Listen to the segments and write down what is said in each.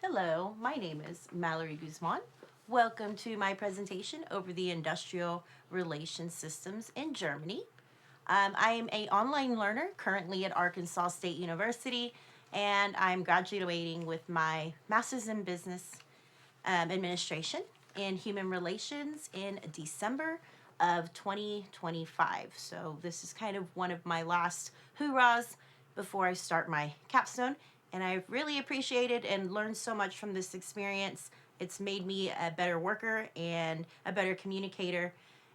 Hello, my name is Mallory Guzman. Welcome to my presentation over the industrial relations systems in Germany. I am an online learner currently at Arkansas State University, and I'm graduating with my master's in business administration in human relations in December of 2025. So this is kind of one of my last hoorahs before I start my capstone. And I've really appreciated and learned so much from this experience. It's made me a better worker and a better communicator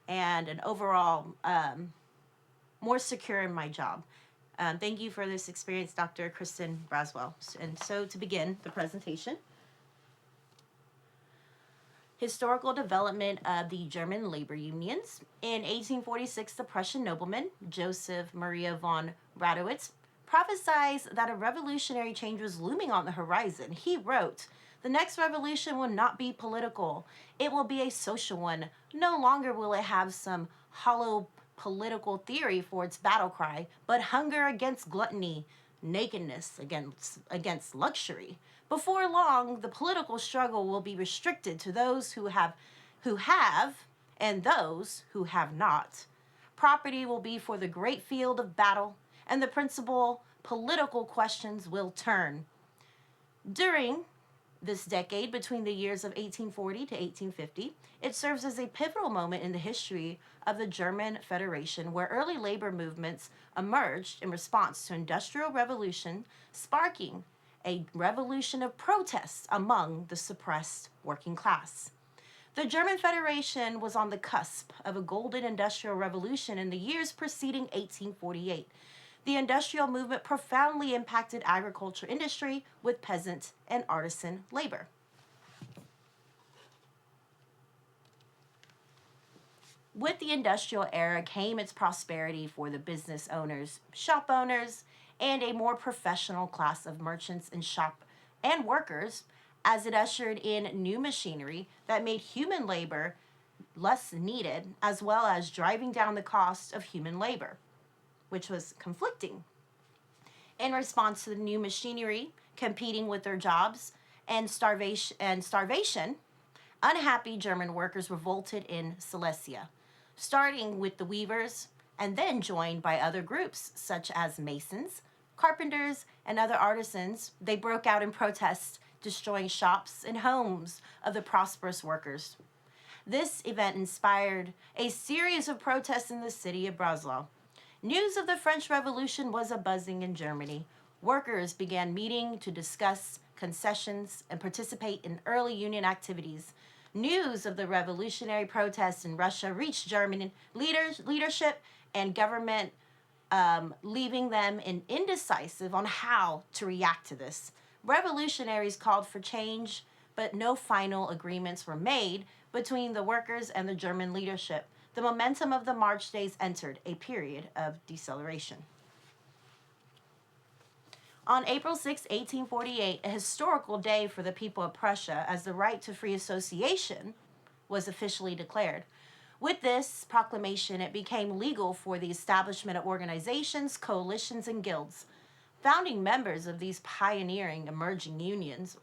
and an overall more secure in my job. Thank you for this experience, Dr. Kristen Braswell. And so to begin the presentation, historical development of the German labor unions. In 1846, the Prussian nobleman Joseph Maria von Radowitz prophesied that a revolutionary change was looming on the horizon. He wrote, "The next revolution will not be political. It will be a social one. No longer will it have some hollow political theory for its battle cry, but hunger against gluttony, nakedness against luxury. Before long, the political struggle will be restricted to those who have and those who have not. Property will be for the great field of battle, and the principal political questions will turn." During this decade, between the years of 1840 to 1850, it serves as a pivotal moment in the history of the German Federation, where early labor movements emerged in response to industrial revolution, sparking a revolution of protests among the suppressed working class. The German Federation was on the cusp of a golden industrial revolution in the years preceding 1848. The industrial movement profoundly impacted agriculture industry with peasant and artisan labor. With the industrial era came its prosperity for the business owners, shop owners, and a more professional class of merchants and shop and workers, as it ushered in new machinery that made human labor less needed, as well as driving down the cost of human labor, which was conflicting. In response to the new machinery competing with their jobs and starvation, unhappy German workers revolted in Silesia, starting with the weavers and then joined by other groups such as masons, carpenters, and other artisans. They broke out in protest, destroying shops and homes of the prosperous workers. This event inspired a series of protests in the city of Breslau. News of the French Revolution was abuzing in Germany. Workers began meeting to discuss concessions and participate in early union activities. News of the revolutionary protests in Russia reached German leadership and government, leaving them indecisive on how to react to this. Revolutionaries called for change, but no final agreements were made between the workers and the German leadership. The momentum of the March days entered a period of deceleration. On April 6, 1848, a historical day for the people of Prussia, as the right to free association was officially declared. With this proclamation, it became legal for the establishment of organizations, coalitions, and guilds. Founding members of these pioneering emerging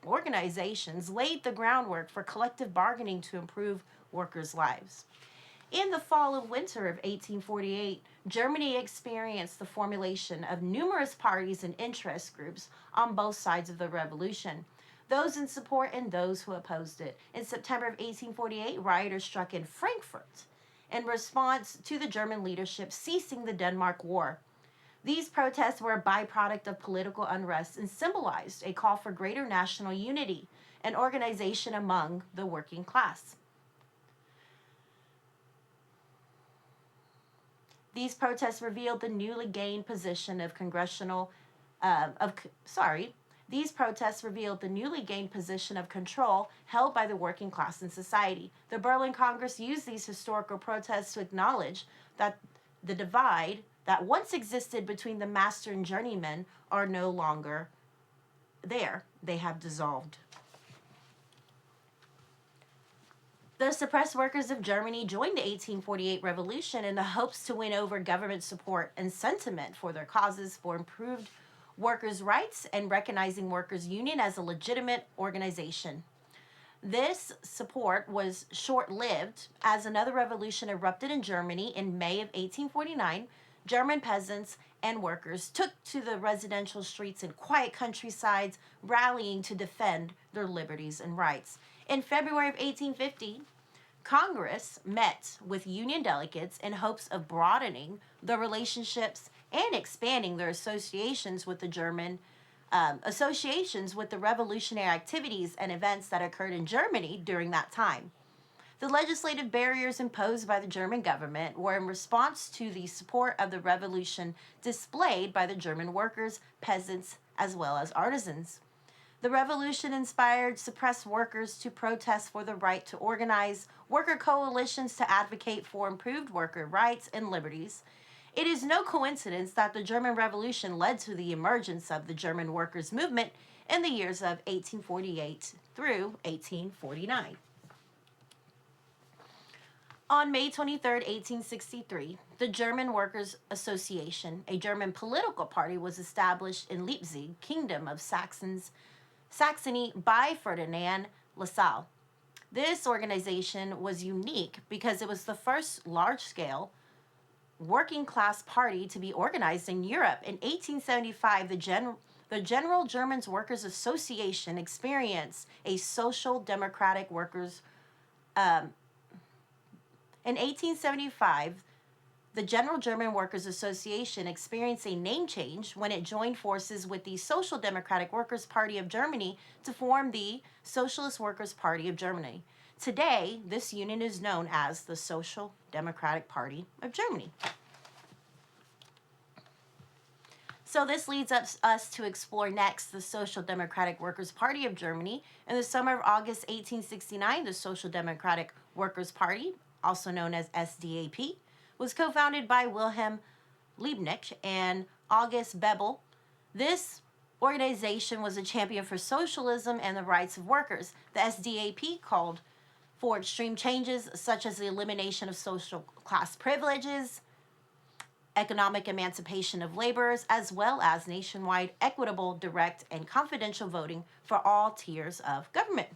organizations laid the groundwork for collective bargaining to improve workers' lives. In the fall and winter of 1848, Germany experienced the formulation of numerous parties and interest groups on both sides of the revolution, those in support and those who opposed it. In September of 1848, rioters struck in Frankfurt in response to the German leadership ceasing the Denmark War. These protests were a byproduct of political unrest and symbolized a call for greater national unity and organization among the working class. These protests revealed the newly gained position of These protests revealed the newly gained position of control held by the working class in society. The Berlin Congress used these historical protests to acknowledge that the divide that once existed between the master and journeyman are no longer there. They have dissolved. The suppressed workers of Germany joined the 1848 revolution in the hopes to win over government support and sentiment for their causes for improved workers' rights and recognizing workers' union as a legitimate organization. This support was short lived as another revolution erupted in Germany in May of 1849. German peasants and workers took to the residential streets and quiet countrysides, rallying to defend their liberties and rights. In February of 1850, Congress met with union delegates in hopes of broadening the relationships and expanding their associations with the revolutionary activities and events that occurred in Germany during that time. The legislative barriers imposed by the German government were in response to the support of the revolution displayed by the German workers, peasants, as well as artisans. The revolution inspired suppressed workers to protest for the right to organize, worker coalitions to advocate for improved worker rights and liberties. It is no coincidence that the German Revolution led to the emergence of the German workers' movement in the years of 1848 through 1849. On May 23, 1863, the German Workers' Association, a German political party, was established in Leipzig, Kingdom of Saxony, by Ferdinand Lassalle. This organization was unique because it was the first large-scale working class party to be organized in Europe. In 1875, the General German Workers' Association experienced a social democratic workers. In 1875, the General German Workers' Association experienced a name change when it joined forces with the Social Democratic Workers' Party of Germany to form the Socialist Workers' Party of Germany. Today, this union is known as the Social Democratic Party of Germany. So this leads us to explore next the Social Democratic Workers' Party of Germany. In the summer of August 1869, the Social Democratic Workers' Party, also known as SDAP, was co-founded by Wilhelm Liebknecht and August Bebel. This organization was a champion for socialism and the rights of workers. The SDAP called for extreme changes such as the elimination of social class privileges, economic emancipation of laborers, as well as nationwide equitable, direct, and confidential voting for all tiers of government.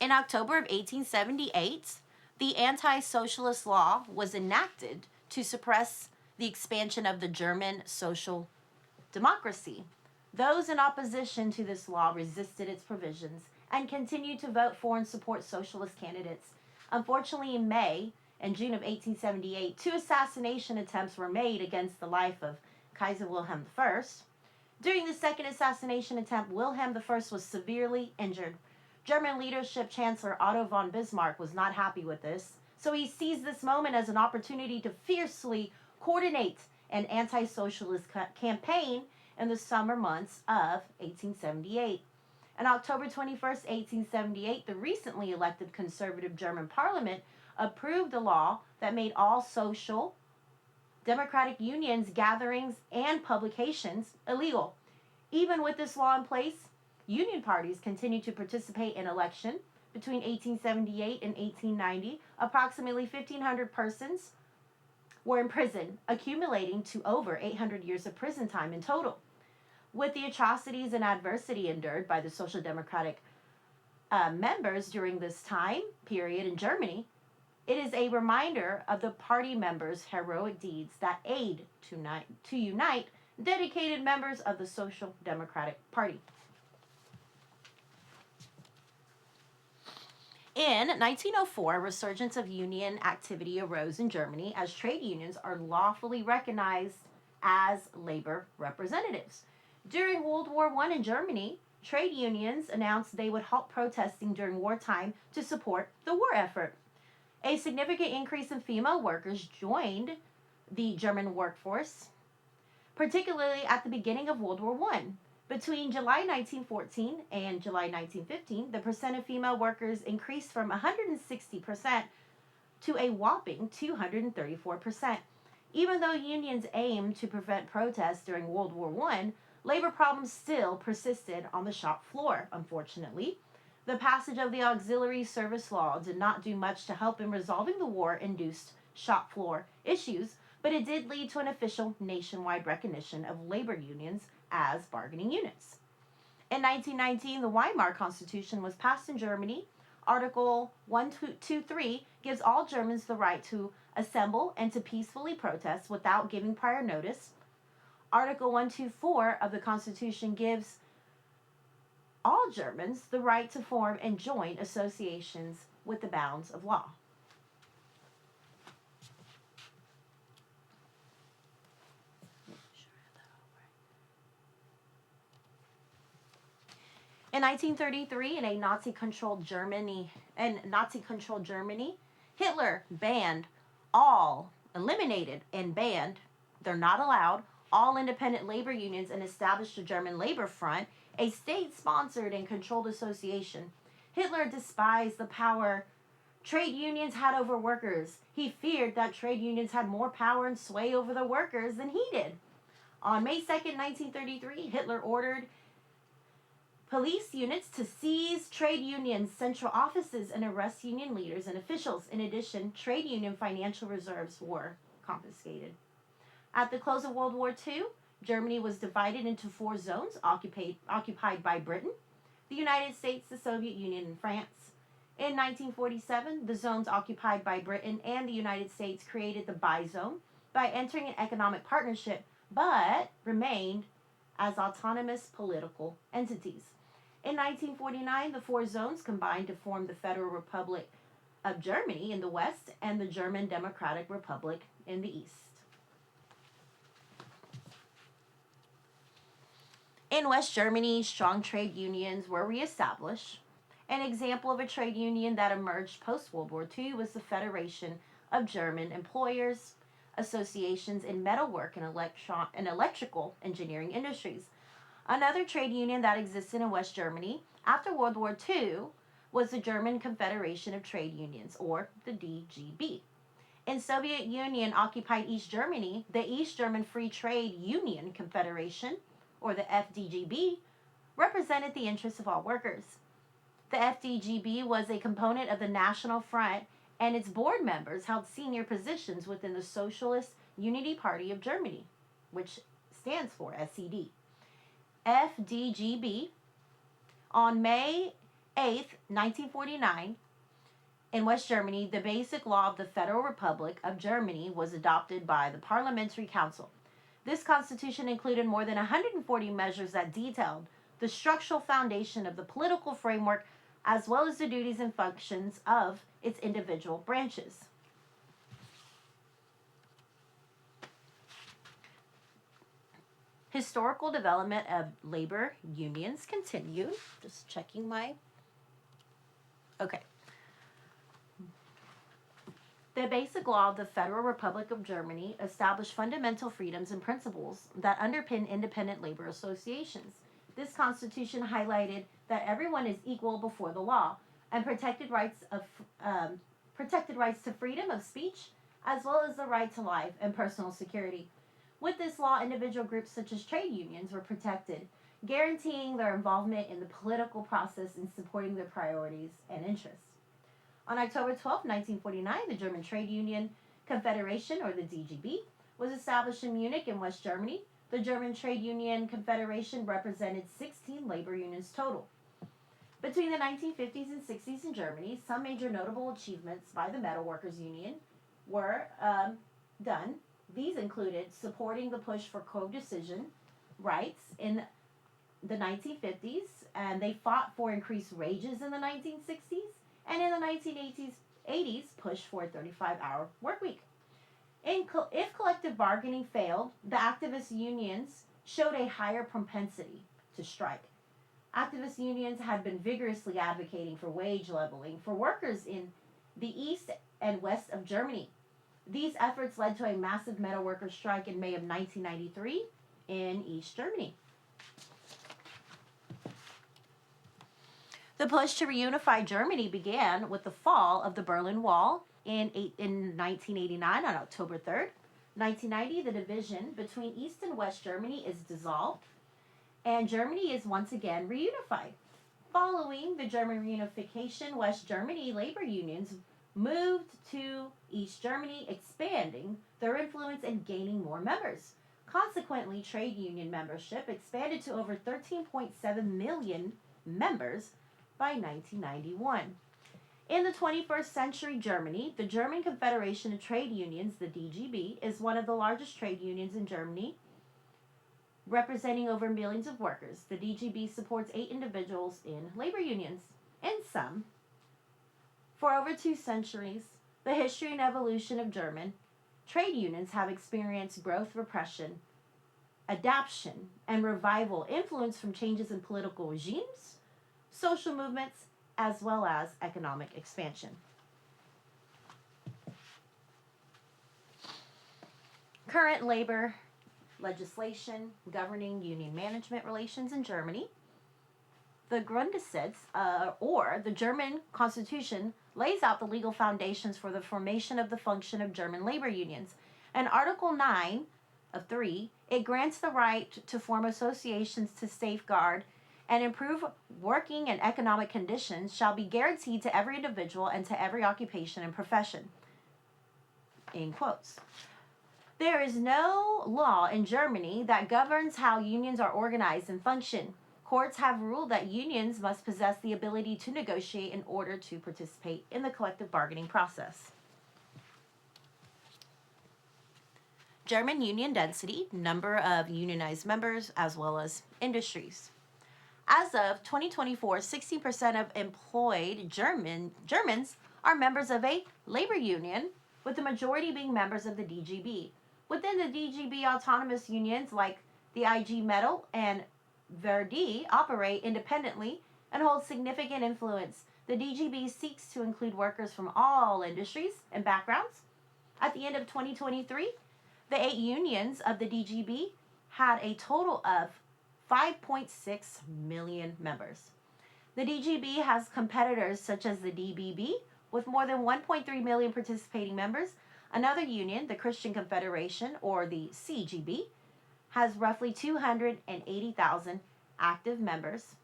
In October of 1878, the anti-socialist law was enacted to suppress the expansion of the German social democracy. Those in opposition to this law resisted its provisions and continued to vote for and support socialist candidates. Unfortunately, in May and June of 1878, 2 assassination attempts were made against the life of Kaiser Wilhelm I. During the second assassination attempt, Wilhelm I was severely injured. German leadership Chancellor Otto von Bismarck was not happy with this, so he seized this moment as an opportunity to fiercely coordinate an anti-socialist campaign in the summer months of 1878. On October 21st, 1878, the recently elected conservative German parliament approved a law that made all social democratic unions, gatherings, and publications illegal. Even with this law in place, union parties continued to participate in election. Between 1878 and 1890, approximately 1,500 persons were in prison, accumulating to over 800 years of prison time in total. With the atrocities and adversity endured by the Social Democratic members during this time period in Germany, it is a reminder of the party members' heroic deeds that aid to unite dedicated members of the Social Democratic Party. In 1904, a resurgence of union activity arose in Germany as trade unions are lawfully recognized as labor representatives. During World War I in Germany, trade unions announced they would halt protesting during wartime to support the war effort. A significant increase in female workers joined the German workforce, particularly at the beginning of World War I. Between July 1914 and July 1915, the percent of female workers increased from 160% to a whopping 234%. Even though unions aimed to prevent protests during World War I, labor problems still persisted on the shop floor, unfortunately. The passage of the Auxiliary Service Law did not do much to help in resolving the war-induced shop floor issues. but it did lead to an official nationwide recognition of labor unions as bargaining units. In 1919, the Weimar Constitution was passed in Germany. Article 123 gives all Germans the right to assemble and to peacefully protest without giving prior notice. Article 124 of the Constitution gives all Germans the right to form and join associations with the bounds of law. In 1933, in Nazi-controlled Germany, Hitler eliminated and banned, they're not allowed, all independent labor unions and established the German Labor Front, a state-sponsored and controlled association. Hitler despised the power trade unions had over workers. He feared that trade unions had more power and sway over the workers than he did. On May 2nd, 1933, Hitler ordered police units to seize trade unions' central offices and arrest union leaders and officials. In addition, trade union financial reserves were confiscated. At the close of World War II, Germany was divided into 4 zones occupied by Britain, the United States, the Soviet Union, and France. In 1947, the zones occupied by Britain and the United States created the Bizone by entering an economic partnership, but remained as autonomous political entities. In 1949, the 4 zones combined to form the Federal Republic of Germany in the west and the German Democratic Republic in the east. In West Germany, strong trade unions were reestablished. An example of a trade union that emerged post-World War II was the Federation of German Employers Associations in metalwork and electrical engineering industries. Another trade union that existed in West Germany after World War II was the German Confederation of Trade Unions, or the DGB. In Soviet Union occupied East Germany, the East German Free Trade Union Confederation, or the FDGB, represented the interests of all workers. The FDGB was a component of the National Front, and its board members held senior positions within the Socialist Unity Party of Germany, which stands for SED. FDGB, on May 8, 1949, in West Germany, the basic law of the Federal Republic of Germany was adopted by the Parliamentary Council. This constitution included more than 140 measures that detailed the structural foundation of the political framework as well as the duties and functions of its individual branches. Historical development of labor unions continued. Just checking my... Okay. The basic law of the Federal Republic of Germany established fundamental freedoms and principles that underpin independent labor associations. This constitution highlighted that everyone is equal before the law and protected rights to freedom of speech as well as the right to life and personal security. With this law, individual groups such as trade unions were protected, guaranteeing their involvement in the political process and supporting their priorities and interests. On October 12, 1949, the German Trade Union Confederation, or the DGB, was established in Munich in West Germany. The German Trade Union Confederation represented 16 labor unions total. Between the 1950s and 60s in Germany, some major notable achievements by the Metalworkers Union were done. These included supporting the push for co-decision rights in the 1950s, and they fought for increased wages in the 1960s, and in the 1980s pushed for a 35-hour work week. If collective bargaining failed, the activist unions showed a higher propensity to strike. Activist unions had been vigorously advocating for wage leveling for workers in the east and west of Germany. These efforts led to a massive metalworkers strike in May of 1993 in East Germany. The push to reunify Germany began with the fall of the Berlin Wall in 1989 on October 3rd. 1990, the division between East and West Germany is dissolved, and Germany is once again reunified. Following the German reunification, West Germany labor unions moved to East Germany, expanding their influence and gaining more members. Consequently, trade union membership expanded to over 13.7 million members by 1991. In the 21st century Germany, the German Confederation of Trade Unions, the DGB, is one of the largest trade unions in Germany, representing over millions of workers. The DGB supports 8 individuals in labor unions. In sum, for over 2 centuries, the history and evolution of German trade unions have experienced growth, repression, adaptation, and revival influenced from changes in political regimes, social movements, as well as economic expansion. Current labor legislation governing union management relations in Germany. The Grundgesetz, or the German Constitution, lays out the legal foundations for the formation of the function of German labor unions. And Article 9 of 3, it grants the right to form associations to safeguard and improve working and economic conditions shall be guaranteed to every individual and to every occupation and profession. In quotes. There is no law in Germany that governs how unions are organized and function. Courts have ruled that unions must possess the ability to negotiate in order to participate in the collective bargaining process. German union density, number of unionized members, as well as industries. As of 2024, 60% of employed Germans are members of a labor union, with the majority being members of the DGB. Within the DGB, autonomous unions like the IG Metall and Verdi operate independently and hold significant influence. The DGB seeks to include workers from all industries and backgrounds. At the end of 2023, the 8 unions of the DGB had a total of 5.6 million members. The DGB has competitors such as the DBB, with more than 1.3 million participating members. Another union, the Christian Confederation, or the CGB, has roughly 280,000 active members.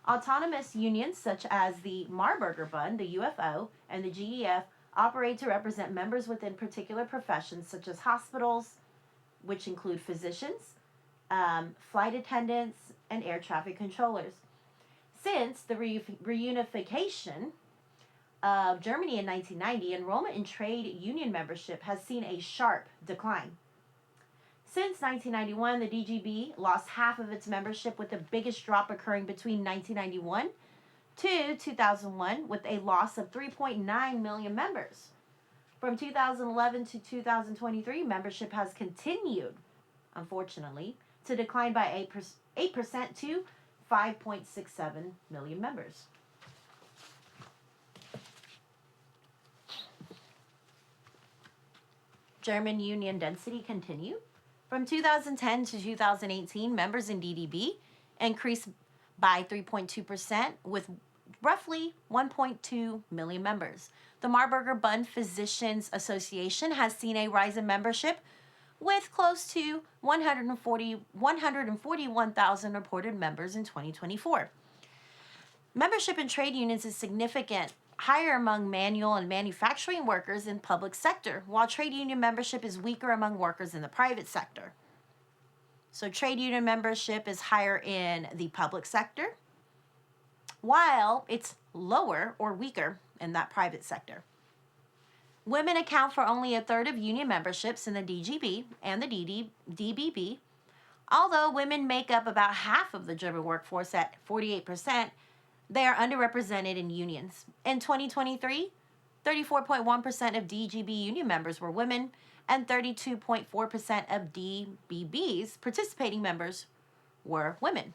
Autonomous unions such as the Marburger Bund, the UFO, and the GEF operate to represent members within particular professions such as hospitals, which include physicians, flight attendants, and air traffic controllers. Since the reunification of Germany in 1990, enrollment in trade union membership has seen a sharp decline. Since 1991, the DGB lost half of its membership, with the biggest drop occurring between 1991 to 2001, with a loss of 3.9 million members. From 2011 to 2023, membership has continued, unfortunately, to decline by 8% to 5.67 million members. German union density continue. From 2010 to 2018, members in DDB increased by 3.2%, with roughly 1.2 million members. The Marburger Bund Physicians Association has seen a rise in membership, with close to 141,000 reported members in 2024. Membership in trade unions is significant, higher among manual and manufacturing workers in public sector, while trade union membership is weaker among workers in the private sector. So trade union membership is higher in the public sector, while it's lower or weaker in that private sector. Women account for only a third of union memberships in the DGB and the DBB. Although women make up about half of the German workforce at 48%, they are underrepresented in unions. In 2023, 34.1% of DGB union members were women, and 32.4% of DBB's participating members were women.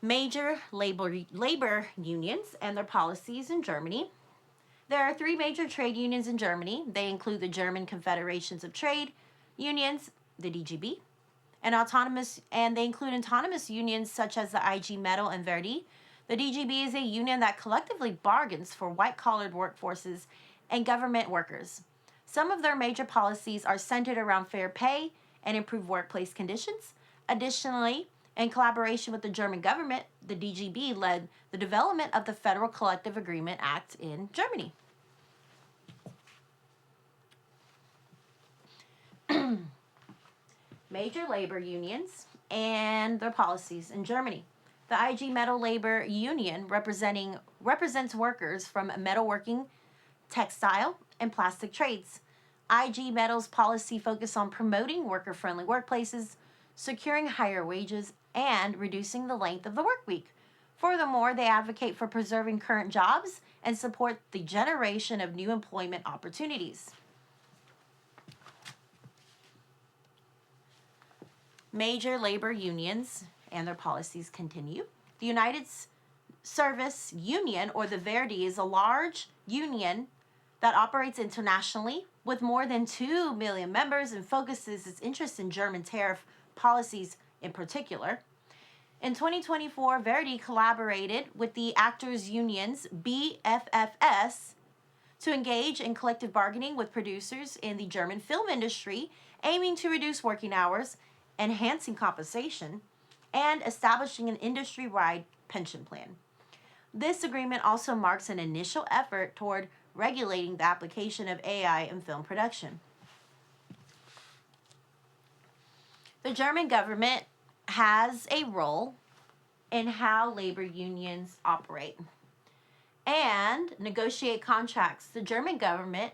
Major labor unions and their policies in Germany. There are 3 major trade unions in Germany. They include the German Confederations of Trade Unions, the DGB, and they include autonomous unions such as the IG Metall and Verdi. The DGB is a union that collectively bargains for white-collared workforces and government workers. Some of their major policies are centered around fair pay and improved workplace conditions. Additionally, In collaboration with the German government, the DGB led the development of the Federal Collective Agreement Act in Germany. Major labor unions and their policies in Germany. The IG Metal Labor Union represents workers from metalworking, textile, and plastic trades. IG Metal's policy focus on promoting worker-friendly workplaces, securing higher wages, and reducing the length of the work week. Furthermore, they advocate for preserving current jobs and support the generation of new employment opportunities. Major labor unions and their policies continue. The United Service Union, or the Verdi, is a large union that operates internationally with more than 2 million members and focuses its interest in German tariff policies in particular. In 2024, Verdi collaborated with the actors unions BFFS to engage in collective bargaining with producers in the German film industry, aiming to reduce working hours, enhancing compensation, and establishing an industry-wide pension plan. This agreement also marks an initial effort toward regulating the application of AI in film production. The German government has a role in how labor unions operate and negotiate contracts. The German government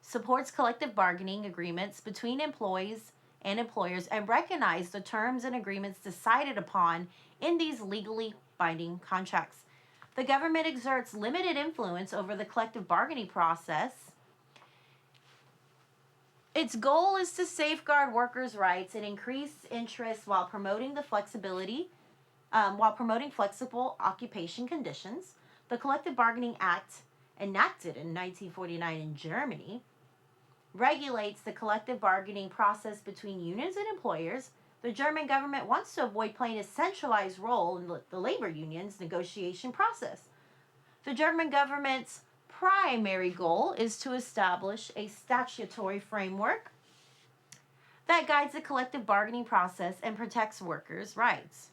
supports collective bargaining agreements between employees and employers and recognize the terms and agreements decided upon in these legally binding contracts. The government exerts limited influence over the collective bargaining process. Its goal is to safeguard workers' rights and increase interest while promoting flexible occupation conditions. The Collective Bargaining Act, enacted in 1949 in Germany, regulates the collective bargaining process between unions and employers. The German government wants to avoid playing a centralized role in the labor union's negotiation process. The German government's primary goal is to establish a statutory framework that guides the collective bargaining process and protects workers' rights,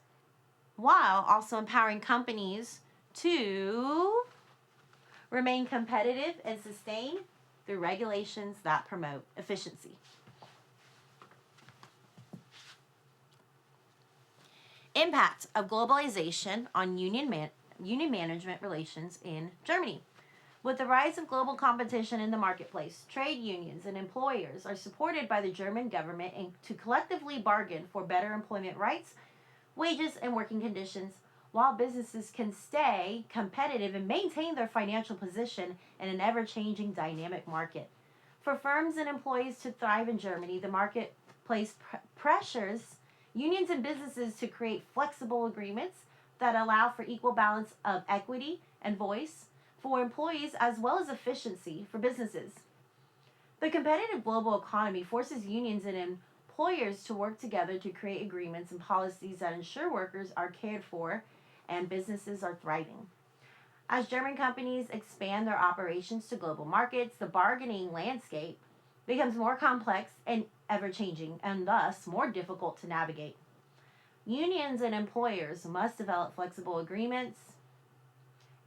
while also empowering companies to remain competitive and sustain through regulations that promote efficiency. Impact of globalization on union management relations in Germany. With the rise of global competition in the marketplace, trade unions and employers are supported by the German government to collectively bargain for better employment rights, wages, and working conditions, while businesses can stay competitive and maintain their financial position in an ever-changing dynamic market. For firms and employees to thrive in Germany, the marketplace pressures unions and businesses to create flexible agreements that allow for equal balance of equity and voice for employees as well as efficiency for businesses. The competitive global economy forces unions and employers to work together to create agreements and policies that ensure workers are cared for and businesses are thriving. As German companies expand their operations to global markets, the bargaining landscape becomes more complex and ever-changing, and thus more difficult to navigate. Unions and employers must develop flexible agreements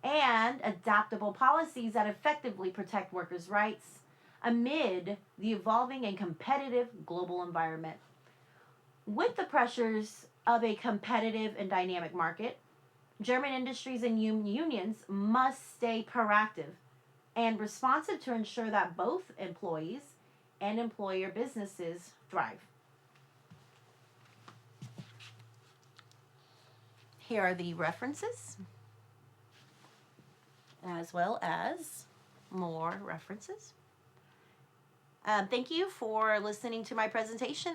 and adaptable policies that effectively protect workers' rights amid the evolving and competitive global environment. With the pressures of a competitive and dynamic market, German industries and unions must stay proactive and responsive to ensure that both employees and employer businesses thrive. Here are the references, as well as more references. Thank you for listening to my presentation.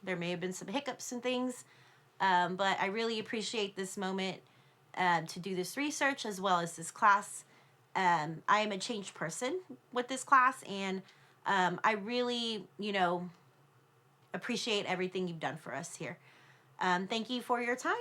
There may have been some hiccups and things, but I really appreciate this moment to do this research as well as this class. I am a changed person with this class, and I really, appreciate everything you've done for us here. Thank you for your time.